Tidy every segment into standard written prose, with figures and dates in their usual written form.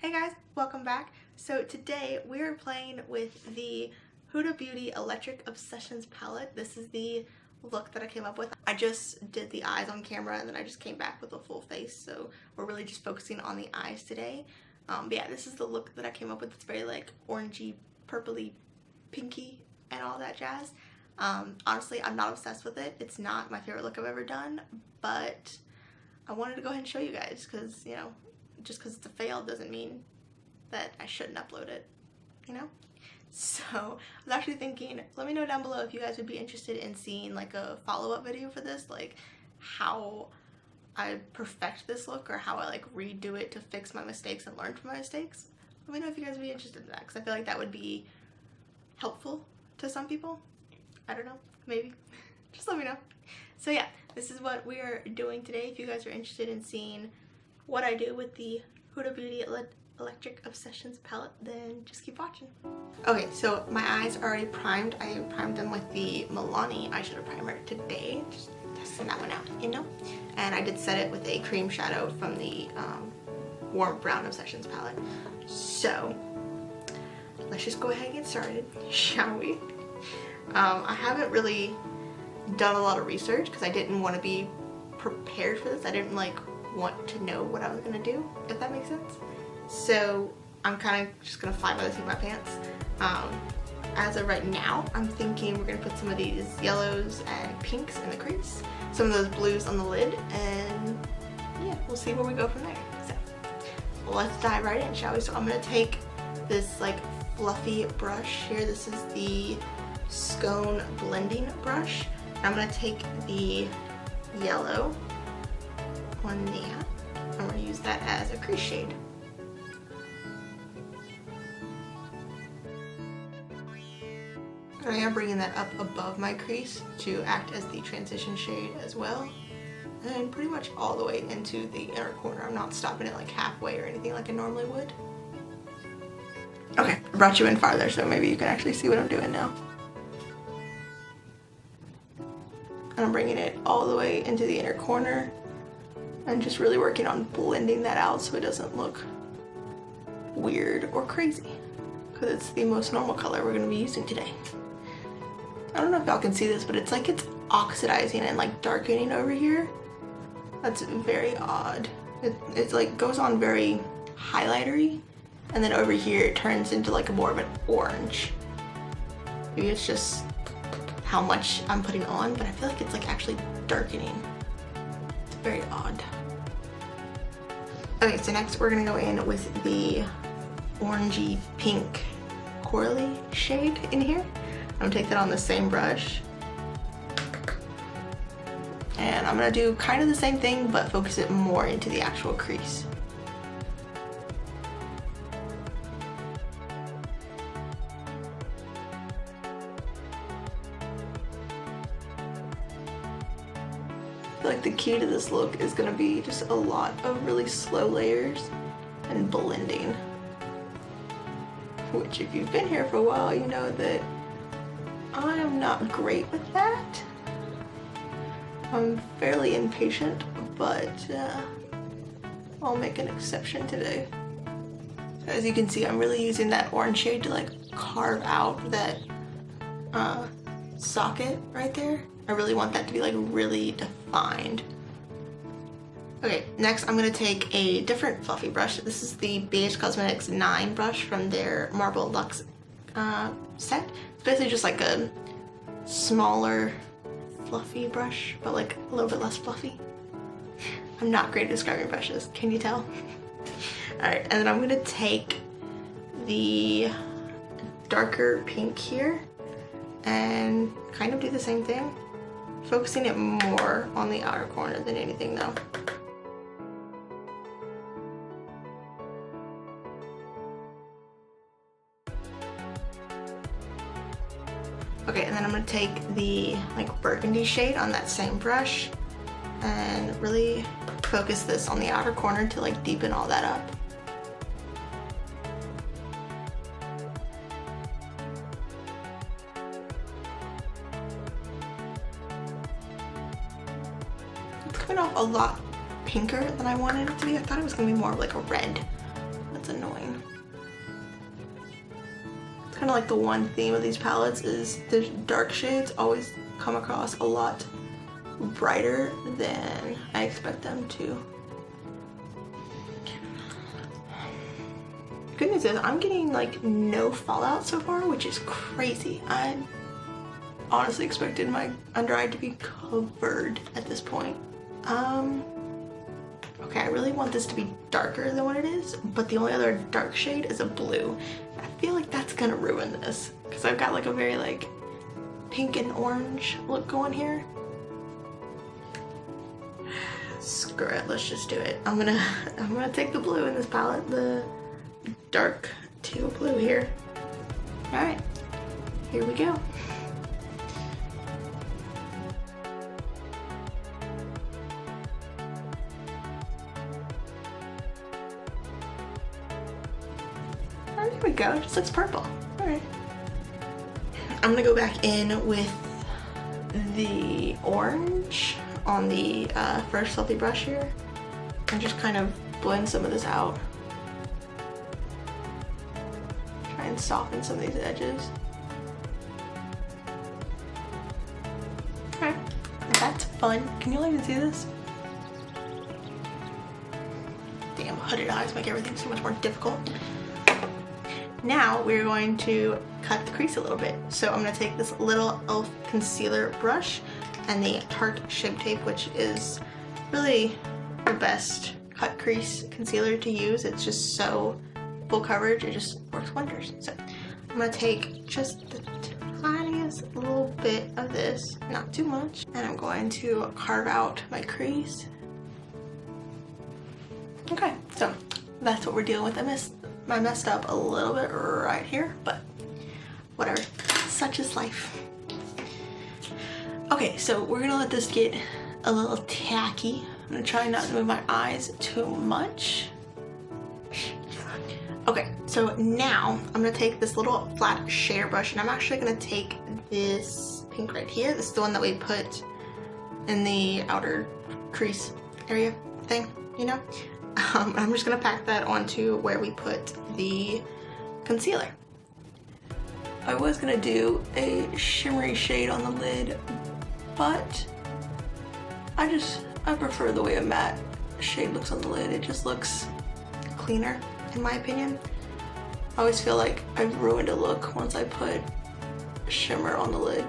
Hey guys, welcome back. So today we are playing with the Huda Beauty Electric Obsessions palette. This is the look that I came up with. I just did the eyes on camera and then I just came back with a full face, so we're really just focusing on the eyes today. But yeah, this is the look that I came up with. It's very like orangey, purpley, pinky and all that jazz. Honestly, I'm not obsessed with it. It's not my favorite look I've ever done, but I wanted to go ahead and show you guys because, you know, just because it's a fail doesn't mean that I shouldn't upload it, you know? So I was actually thinking, let me know down below if you guys would be interested in seeing like a follow-up video for this, like how I perfect this look or how I like redo it to fix my mistakes and learn from my mistakes. Let me know if you guys would be interested in that, because I feel like that would be helpful to some people. I don't know, maybe. Just let me know. So yeah, this is what we are doing today. If you guys are interested in seeing what I do with the Huda Beauty Electric Obsessions palette, then just keep watching. Okay, so my eyes are already primed. I primed them with the Milani eyeshadow primer today. Just testing that one out, you know? And I did set it with a cream shadow from the Warm Brown Obsessions palette. So let's just go ahead and get started, shall we? I haven't really done a lot of research because I didn't want to be prepared for this. I didn't like want to know what I was gonna do, if that makes sense. So I'm kind of just gonna fly by the seat of my pants. As of right now, I'm thinking we're gonna put some of these yellows and pinks in the crease, some of those blues on the lid, and yeah, we'll see where we go from there. So let's dive right in, shall we? So I'm gonna take this like fluffy brush here. This is the Scone blending brush. And I'm gonna take the yellow on that. I'm going to use that as a crease shade. I am bringing that up above my crease to act as the transition shade as well. And pretty much all the way into the inner corner. I'm not stopping it like halfway or anything like I normally would. Okay, I brought you in farther so maybe you can actually see what I'm doing now. And I'm bringing it all the way into the inner corner. I'm just really working on blending that out so it doesn't look weird or crazy, because it's the most normal color we're going to be using today. I don't know if y'all can see this, but it's like it's oxidizing and like darkening over here. That's very odd. It's like goes on very highlightery, and then over here it turns into like more of an orange. Maybe it's just how much I'm putting on, but I feel like it's like actually darkening. It's very odd. Okay, so next we're gonna go in with the orangey pink corally shade in here. I'm gonna take that on the same brush. And I'm gonna do kind of the same thing, but focus it more into the actual crease. I feel like the key to this look is going to be just a lot of really slow layers and blending. Which if you've been here for a while, you know that I am not great with that. I'm fairly impatient, but I'll make an exception today. As you can see, I'm really using that orange shade to like carve out that socket right there. I really want that to be like really defined. Okay, next I'm gonna take a different fluffy brush. This is the BH Cosmetics 9 brush from their Marble Luxe set. It's basically just like a smaller fluffy brush, but like a little bit less fluffy. I'm not great at describing brushes, can you tell? Alright, and then I'm gonna take the darker pink here and kind of do the same thing. Focusing it more on the outer corner than anything though. Okay, and then I'm gonna take the like burgundy shade on that same brush and really focus this on the outer corner to like deepen all that up. Coming off a lot pinker than I wanted it to be. I thought it was gonna be more of like a red. That's annoying. kind of like the one theme of these palettes is the dark shades always come across a lot brighter than I expect them to. Good news is I'm getting like no fallout so far, which is crazy. I honestly expected my under eye to be covered at this point. Okay, I really want this to be darker than what it is, but the only other dark shade is a blue. I feel like that's gonna ruin this because I've got like a very like pink and orange look going here. Screw it, let's just do it. I'm gonna take the blue in this palette, the dark teal blue here. All right, here we go. Oh, there we go, it just looks purple. All right. I'm gonna go back in with the orange on the first fluffy brush here and just kind of blend some of this out. Try and soften some of these edges. Okay, that's fun. Can you even see this? Damn, hooded eyes make everything so much more difficult. Now we're going to cut the crease a little bit. So I'm gonna take this little e.l.f. concealer brush and the Tarte Shape Tape, which is really the best cut crease concealer to use. It's just so full coverage, it just works wonders. So I'm gonna take just the tiniest little bit of this, not too much, and I'm going to carve out my crease. Okay, so that's what we're dealing with. I messed up a little bit right here, but whatever, such is life. Okay, so we're gonna let this get a little tacky. I'm gonna try not to move my eyes too much. Okay, so now I'm gonna take this little flat shader brush and I'm actually gonna take this pink right here. This is the one that we put in the outer crease area thing, you know? I'm just gonna pack that onto where we put the concealer. I was gonna do a shimmery shade on the lid, but I prefer the way a matte shade looks on the lid. It just looks cleaner, in my opinion. I always feel like I've ruined a look once I put shimmer on the lid.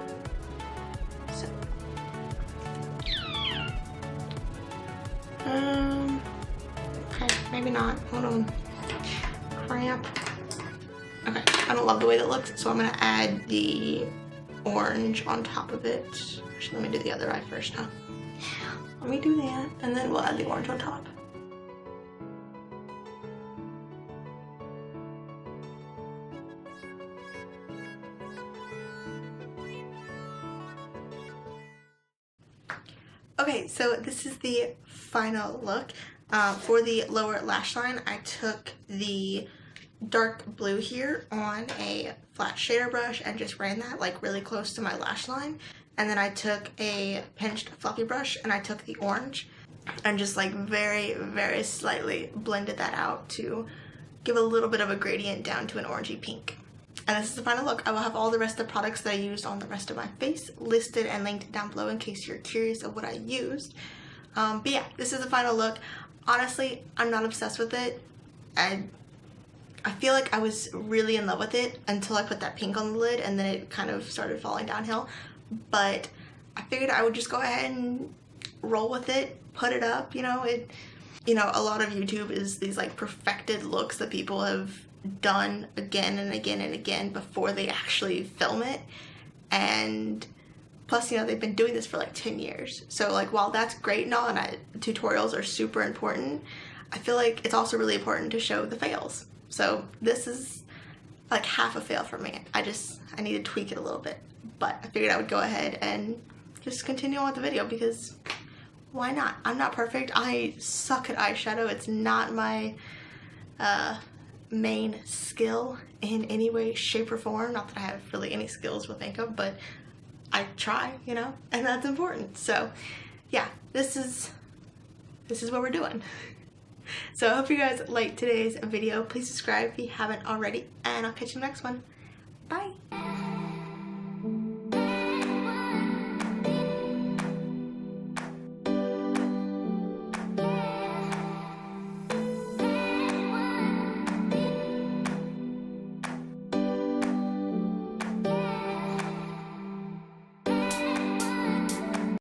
So. Okay, maybe not. Hold on. Cramp. Okay, I don't love the way that looks, so I'm gonna add the orange on top of it. Actually, let me do the other eye first, huh? Let me do that, and then we'll add the orange on top. Okay, so this is the final look. For the lower lash line, I took the dark blue here on a flat shader brush and just ran that like really close to my lash line. And then I took a pinched fluffy brush and I took the orange and just like very, very slightly blended that out to give a little bit of a gradient down to an orangey pink. And this is the final look. I will have all the rest of the products that I used on the rest of my face listed and linked down below in case you're curious of what I used. But yeah, this is the final look. Honestly, I'm not obsessed with it. I feel like I was really in love with it until I put that pink on the lid and then it kind of started falling downhill. But I figured I would just go ahead and roll with it, put it up, you know. A lot of YouTube is these like perfected looks that people have done again and again and again before they actually film it. And plus, you know, they've been doing this for like 10 years. So like, while that's great and all, and tutorials are super important, I feel like it's also really important to show the fails. So this is like half a fail for me. I need to tweak it a little bit, but I figured I would go ahead and just continue on with the video because why not? I'm not perfect. I suck at eyeshadow. It's not my main skill in any way, shape, or form. Not that I have really any skills with makeup, but I try, you know, and that's important. So yeah, this is what we're doing. So I hope you guys liked today's video. Please subscribe if you haven't already, and I'll catch you in the next one. Bye!